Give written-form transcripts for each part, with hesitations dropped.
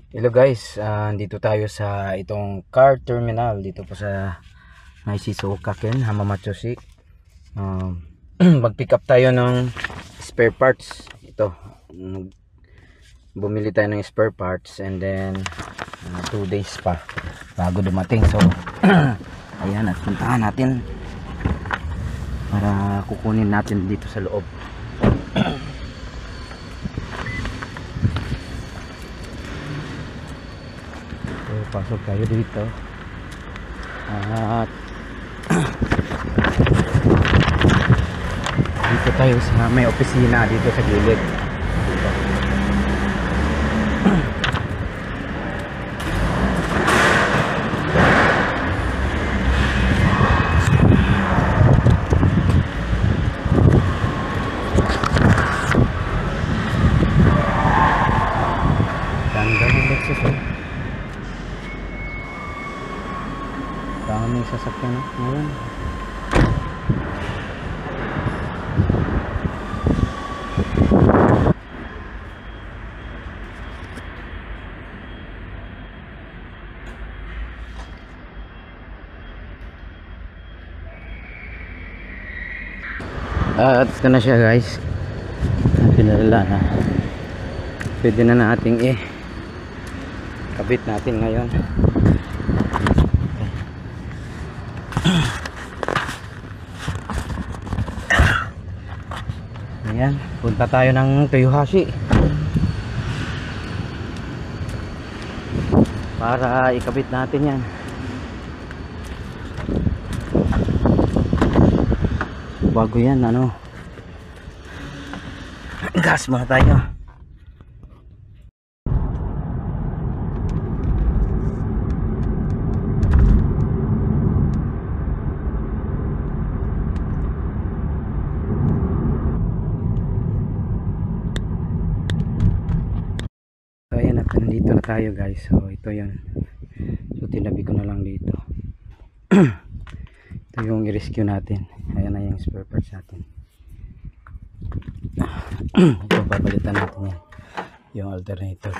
Hello guys, dito tayo sa itong car terminal dito po sa Naisisukaken, Hamamatsushi. Mag-pick up tayo ng spare parts. Ito, bumili tayo ng spare parts and then 2 days pa bago dumating. So, ayan, at puntahan natin para kukunin natin dito sa loob. Pasok tayo dito at dito tayo sa may opisina dito sa gilid dito. Ganda ng Lexus eh. Daming sasakyan ngayon. At ito na siya guys. Pinalala na. Pwede na nating kabit natin ngayon. Ayan, punta tayo ng Toyohashi para ikabit natin yan. Bago yan, gas muna tayo. Ayan, at nandito na tayo guys. So ito yan. So tinabi ko na lang dito. Ito yung i-rescue natin. Ayan na yung spare parts natin. Ito papalitan natin yan. Yung alternator.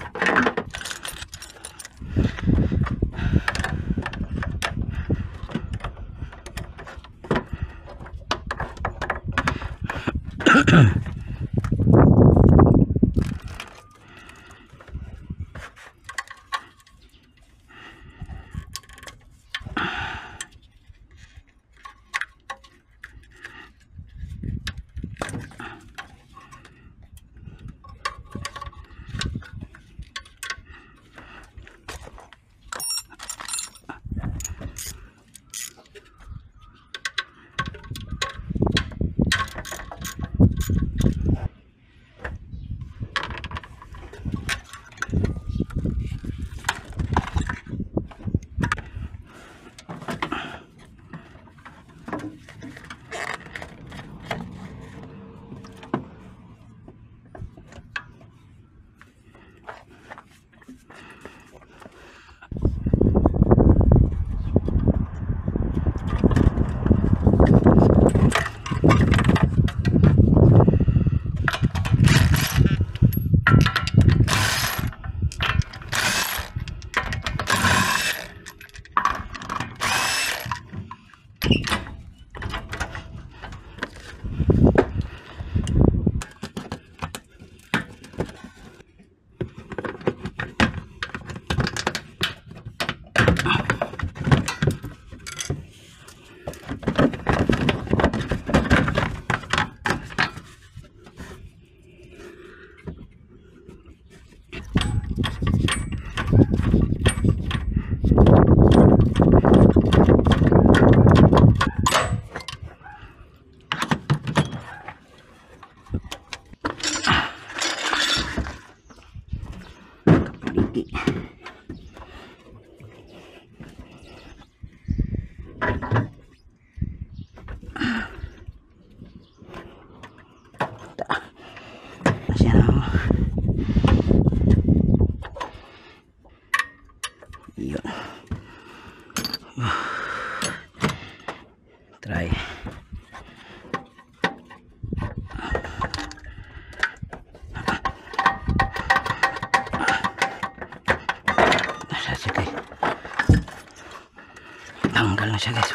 Try. na siya guys.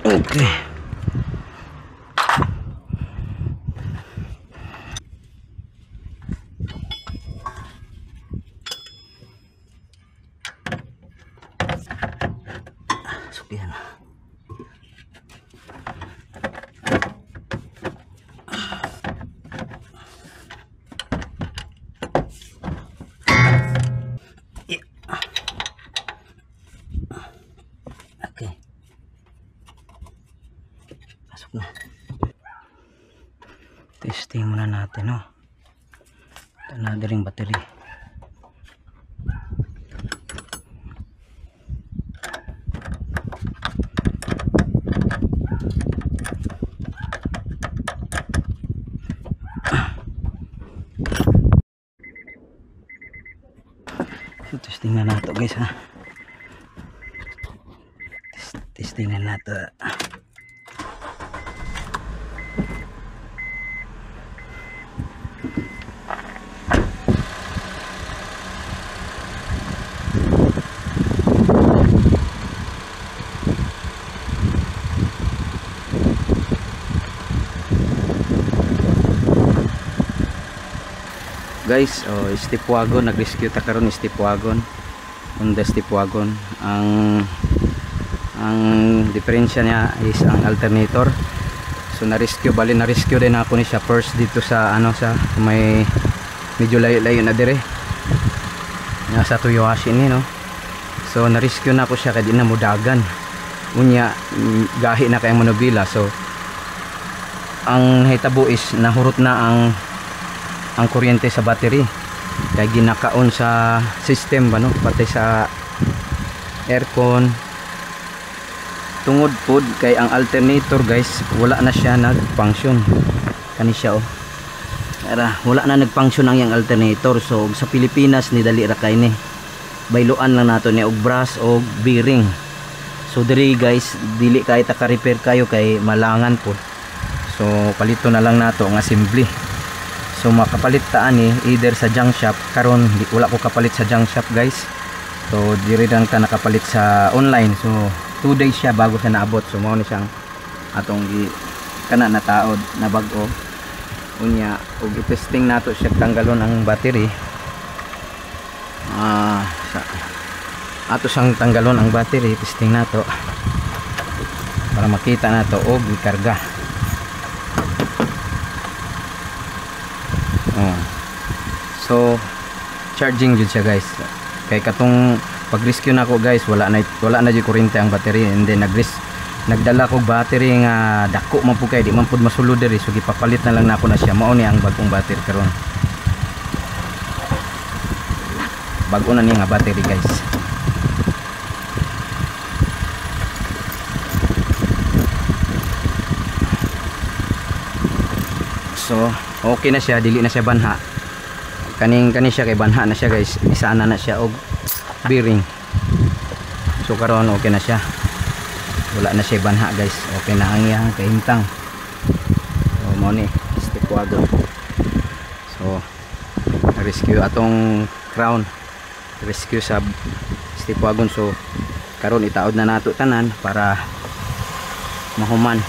Okay. Sukyan. Okay. Pasok na. Testing muna natin, no. Ito na din battery. So, testing na nato guys, ha. Testing na nato. Guys, step wagon, nag-rescue ta karon step wagon. Honda step wagon. Ang diferensya niya is ang alternator. So na-rescue, bali na-rescue din ako ni siya first dito sa sa may medyo layo-layo na dire. Sa Toyohashi ni, no. So na-rescue na ako siya kay di na mudagan. Unya gahi na kay monobila. So ang hitabo is nahurot na ang kuryente sa battery kaya ginakaon sa system ba, no, pati sa aircon tungod pod kay ang alternator guys wala na siya nag-function kani siya wala na nag-function ang yang alternator. So sa Pilipinas ni dali ra kay ni bayloan lang nato ni og brass og bearing. So diri guys dili kay ta ka-repair kayo kay malangan pod. So palito na lang nato ang assembly. So makapalit ta ani either sa junk shop, karon wala ko kapalit sa junk shop guys. So diri lang ta nakapalit sa online. So 2 days siya bago siya naabot. So mao ni siyang atong kana na taod na bag-o. Unya og i-testing nato siya tanggalon ang battery. Ato siyang tanggalon ang battery, testing nato para makita nato og ikarga. So charging jud siya guys. Kay katong pag-rescue nako guys, wala na di kuryente ang battery, and then nagdala ko battery nga dako man po kay di man pud masulod diri. So gipapalit na lang nako na siya. Mao ni ang bagong battery karon. Bago na ni nga battery guys. So okay na siya, dili na siya banha. Kani siya kay banha na siya guys. Isana na siya og bearing. So karon okay na siya. Wala na siya banha guys. Okay na ang iyang kahimtang. So mo ni step wagon. So rescue atong crown. Rescue sa step wagon. So karon itaod na nato tanan para mahuman.